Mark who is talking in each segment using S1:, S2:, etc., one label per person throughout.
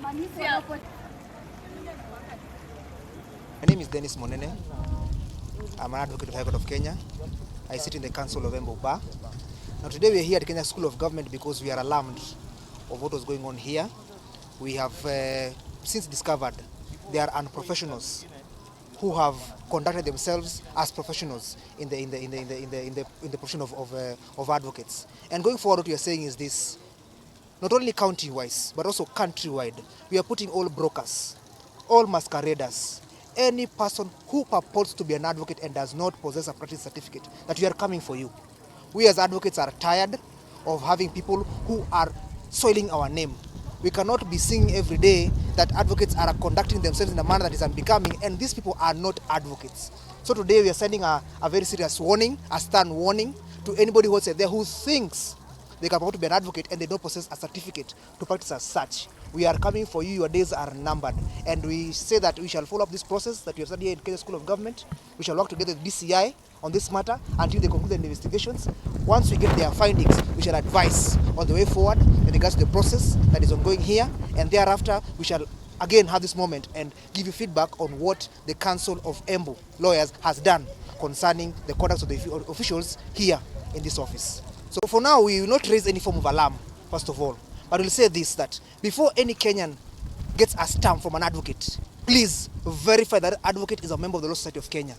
S1: My name is Dennis Monene. I'm an advocate of the High Court of Kenya. I sit in the Council of Embu Bar. Now today we are here at Kenya School of Government because we are alarmed of what was going on here. We have since discovered there are unprofessionals who have conducted themselves as professionals in the profession of advocates. And going forward, what we are saying is this: not only county-wise but also country-wide, we are putting all brokers, all masqueraders, any person who purports to be an advocate and does not possess a practice certificate, that we are coming for you. We as advocates are tired of having people who are soiling our name. We cannot be seeing every day that advocates are conducting themselves in a manner that is unbecoming, and these people are not advocates. So today we are sending a very serious warning, a stern warning to anybody who is there who thinks they can purport to be an advocate and they don't possess a certificate to practice as such. We are coming for you. Your days are numbered. And we say that we shall follow up this process that we have started here in Kenya School of Government. We shall work together with DCI on this matter until they conclude the investigations. Once we get their findings, we shall advise on the way forward in regards to the process that is ongoing here. And thereafter, we shall again have this moment and give you feedback on what the Council of Embu lawyers has done concerning the conduct of the officials here in this office. So for now, we will not raise any form of alarm, first of all. But we'll say this, that before any Kenyan gets a stamp from an advocate, please verify that advocate is a member of the Law Society of Kenya.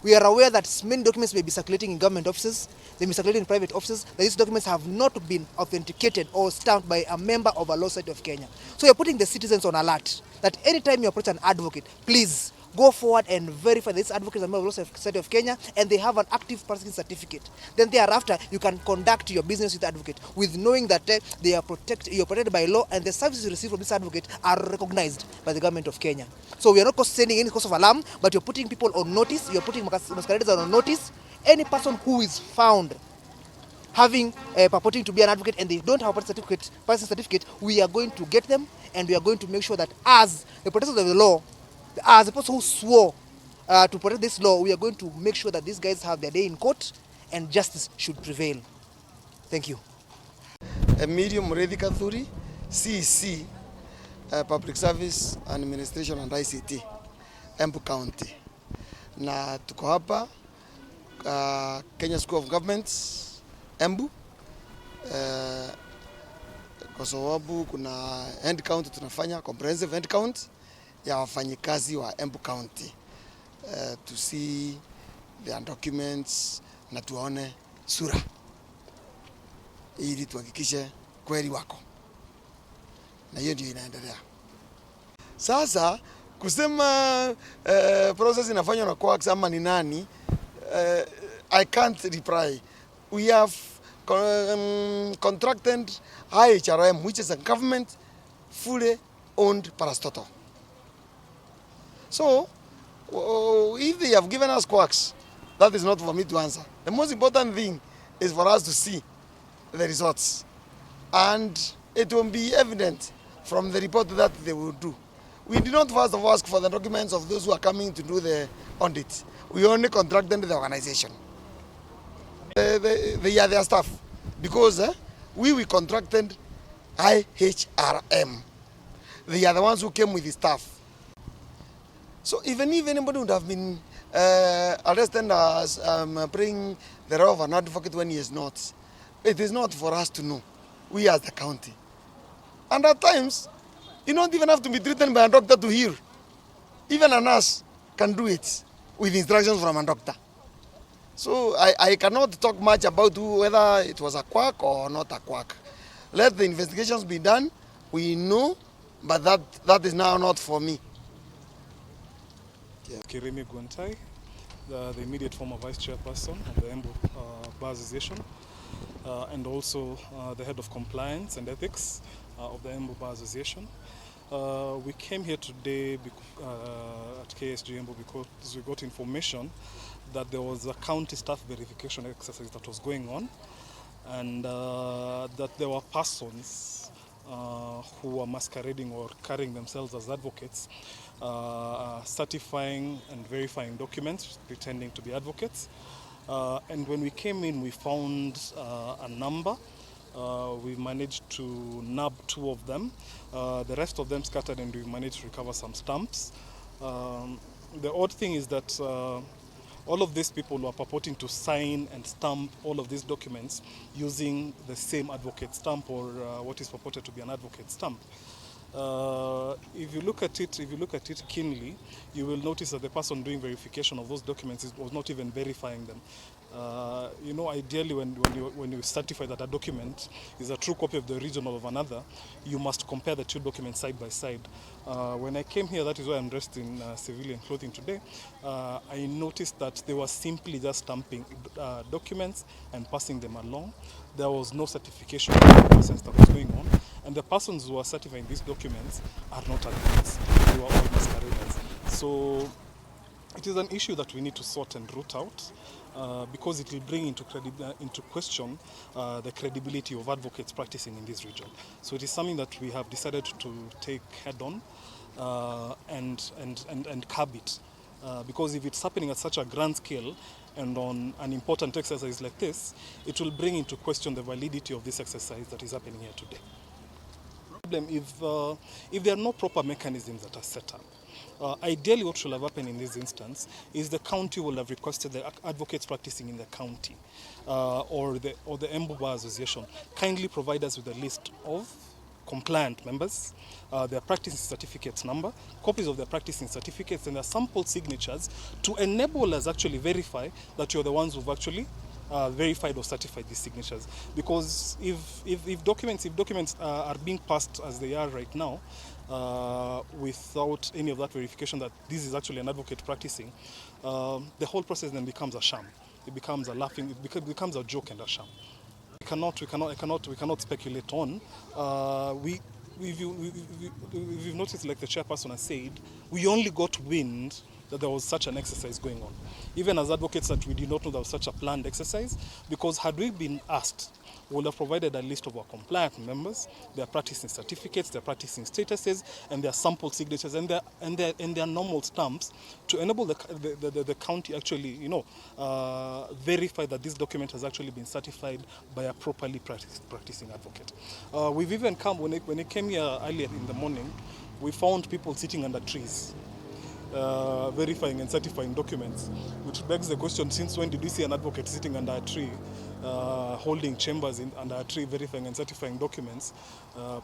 S1: We are aware that many documents may be circulating in government offices, they may be circulating in private offices, that these documents have not been authenticated or stamped by a member of a Law Society of Kenya. So you're putting the citizens on alert that anytime you approach an advocate, please go forward and verify this advocate is a member of the Law Society of Kenya and they have an active practicing certificate. Then thereafter, you can conduct your business with the advocate with knowing that they are you're protected by law and the services you receive from this advocate are recognized by the government of Kenya. So we are not sending any cause of alarm, but you're putting people on notice, you're putting masqueraders on notice. Any person who is found having purporting to be an advocate and they don't have a practicing certificate, we are going to get them and we are going to make sure that as the protectors of the law, as the person who swore to protect this law, we are going to make sure that these guys have their day in court and justice should prevail. Thank you.
S2: Medium Mredhi Kathuri, CEC, Public Service Administration and ICT, Embu County. Na tuko hapa Kenya School of Governments, Embu, kwa sababu kuna hand count tunafanya, comprehensive hand count ya wafanyikazi wa Embu County, to see their documents na tuone sura ili tuhakikishe kweli wako, na hiyo ndio inaendelea sasa. Kusema process inafanywa na quacks ama ni nani, I can't reply. We have contracted IHRM, which is a government fully owned parastatal. So, if they have given us quacks, that is not for me to answer. The most important thing is for us to see the results. And it will be evident from the report that they will do. We did not first of all ask for the documents of those who are coming to do the audit. We only contracted the organization. They are their staff. Because we contracted IHRM. They are the ones who came with the staff. So even if anybody would have been arrested as playing the role of an advocate when he is not, it is not for us to know, we as the county. And at times, you don't even have to be treated by a doctor to hear. Even a nurse can do it with instructions from a doctor. So I cannot talk much about whether it was a quack or not a quack. Let the investigations be done. We know, but that is now not for me.
S3: Kirimi Gwantai, the immediate former vice chairperson of the Embu Bar Association, and also the head of compliance and ethics of the Embu Bar Association. We came here today at KSG Embu because we got information that there was a county staff verification exercise that was going on, and that there were persons who were masquerading or carrying themselves as advocates, certifying and verifying documents pretending to be advocates. And when we came in, we found a number We managed to nab 2 of them. The rest of them scattered, and we managed to recover some stamps. The odd thing is that all of these people were purporting to sign and stamp all of these documents using the same advocate stamp, or what is purported to be an advocate stamp. If you look at it keenly, you will notice that the person doing verification of those documents was not even verifying them. Ideally, when you certify that a document is a true copy of the original of another, you must compare the 2 documents side by side. When I came here, that is why I'm dressed in civilian clothing today, I noticed that they were simply just stamping documents and passing them along. There was no certification of the process that was going on, and the persons who are certifying these documents are not advocates. They were all masqueraders. So it is an issue that we need to sort and root out, because it will bring into question the credibility of advocates practicing in this region. So it is something that we have decided to take head on and curb it. Because if it's happening at such a grand scale and on an important exercise like this, it will bring into question the validity of this exercise that is happening here today. If there are no proper mechanisms that are set up, ideally what should have happened in this instance is the county will have requested the advocates practicing in the county or the Embu Bar Association kindly provide us with a list of compliant members, their practicing certificates number, copies of their practicing certificates, and their sample signatures to enable us actually verify that you're the ones who've actually verified or certified these signatures. Because if documents are being passed as they are right now, without any of that verification that this is actually an advocate practicing, the whole process then becomes a sham. It becomes a laughing, it becomes a joke and a sham. We cannot speculate on. If you've noticed, like the chairperson has said, we only got wind that there was such an exercise going on. Even as advocates, that we did not know there was such a planned exercise, because had we been asked, we would have provided a list of our compliant members, their practicing certificates, their practicing statuses, and their sample signatures, and their normal stamps to enable the county actually, verify that this document has actually been certified by a properly practicing advocate. We've even come, when I came here earlier in the morning, we found people sitting under trees, verifying and certifying documents, which begs the question, since when did we see an advocate sitting under a tree, holding chambers under a tree, verifying and certifying documents,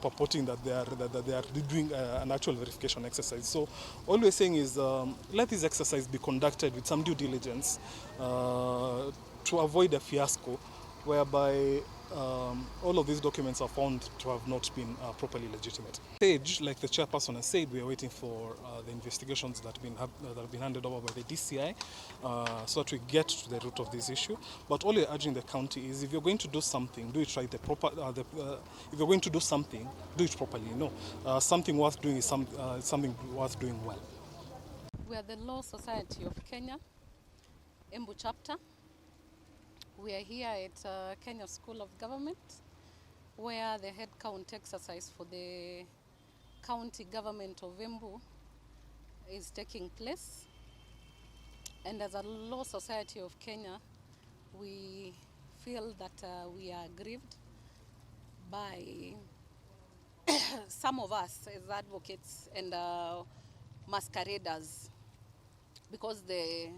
S3: purporting that they are doing an actual verification exercise? So all we're saying is, let this exercise be conducted with some due diligence to avoid a fiasco whereby all of these documents are found to have not been properly legitimate. Stage, like the chairperson has said, we are waiting for the investigations that have been handed over by the DCI, so that we get to the root of this issue. But all we're urging the county is, if you're going to do something, do it right. If you're going to do something, do it properly. Something worth doing is something worth doing well.
S4: We are the Law Society of Kenya, Embu Chapter. We are here at Kenya School of Government, where the head count exercise for the county government of Embu is taking place. And as a Law Society of Kenya, we feel that we are aggrieved by some of us as advocates and masqueraders, because the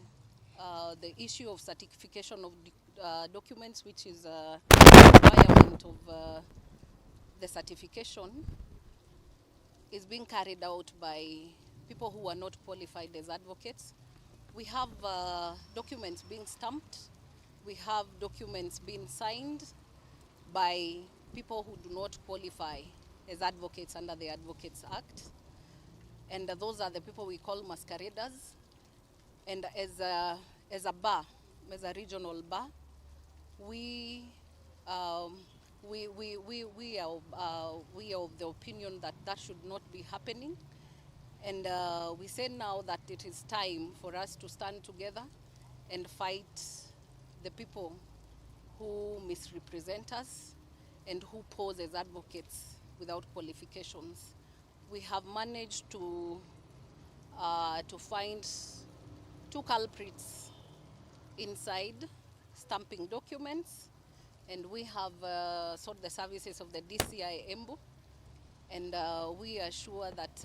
S4: issue of certification of documents, which is a requirement of the certification, is being carried out by people who are not qualified as advocates. We have documents being stamped. We have documents being signed by people who do not qualify as advocates under the Advocates Act. And those are the people we call masqueraders. And as a bar, as a regional bar, we are of the opinion that that should not be happening. And we say now that it is time for us to stand together and fight the people who misrepresent us and who pose as advocates without qualifications. We have managed to find 2 culprits inside stamping documents and we have sought the services of the DCI Embu, and we are sure that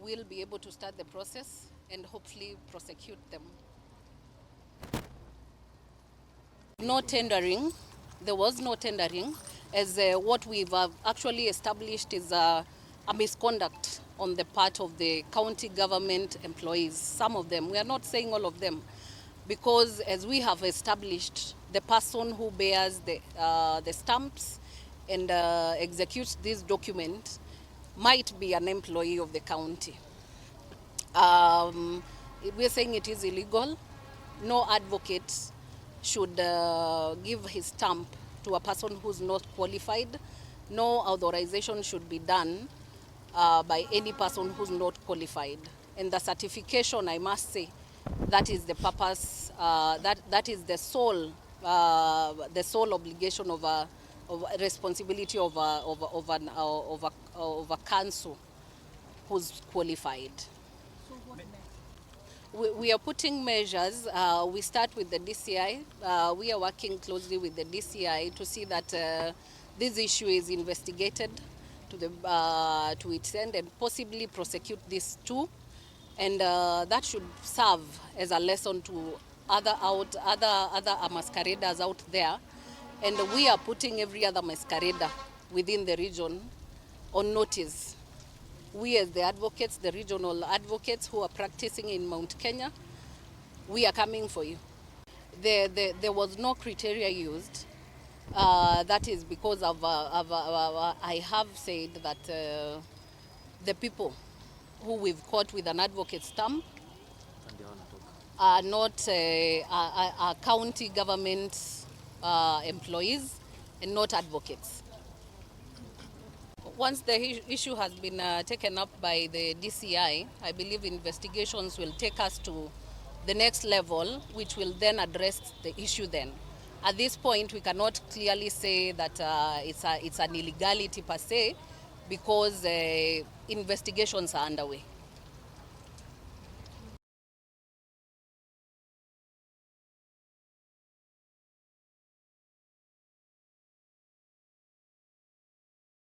S4: we'll be able to start the process and hopefully prosecute them. No tendering. There was no tendering, as what we've actually established is a misconduct on the part of the county government employees. Some of them, we are not saying all of them, because as we have established, the person who bears the stamps and executes this document might be an employee of the county. We're saying it is illegal. No advocate should give his stamp to a person who's not qualified. No authorization should be done by any person who's not qualified. And the certification, I must say, that is the purpose, that is the sole obligation of a responsibility of a council who's qualified. We are putting measures. We start with the DCI. We are working closely with the DCI to see that this issue is investigated to its end and possibly prosecute this too. And that should serve as a lesson to other masqueraders out there. And we are putting every other masquerader within the region on notice. We as the advocates, the regional advocates who are practicing in Mount Kenya, we are coming for you. There was no criteria used. That is because I have said that the people who we've caught with an advocate stamp are not are county government employees and not advocates. Once the issue has been taken up by the DCI, I believe investigations will take us to the next level, which will then address the issue then. At this point, we cannot clearly say that it's an illegality per se, because investigations are underway.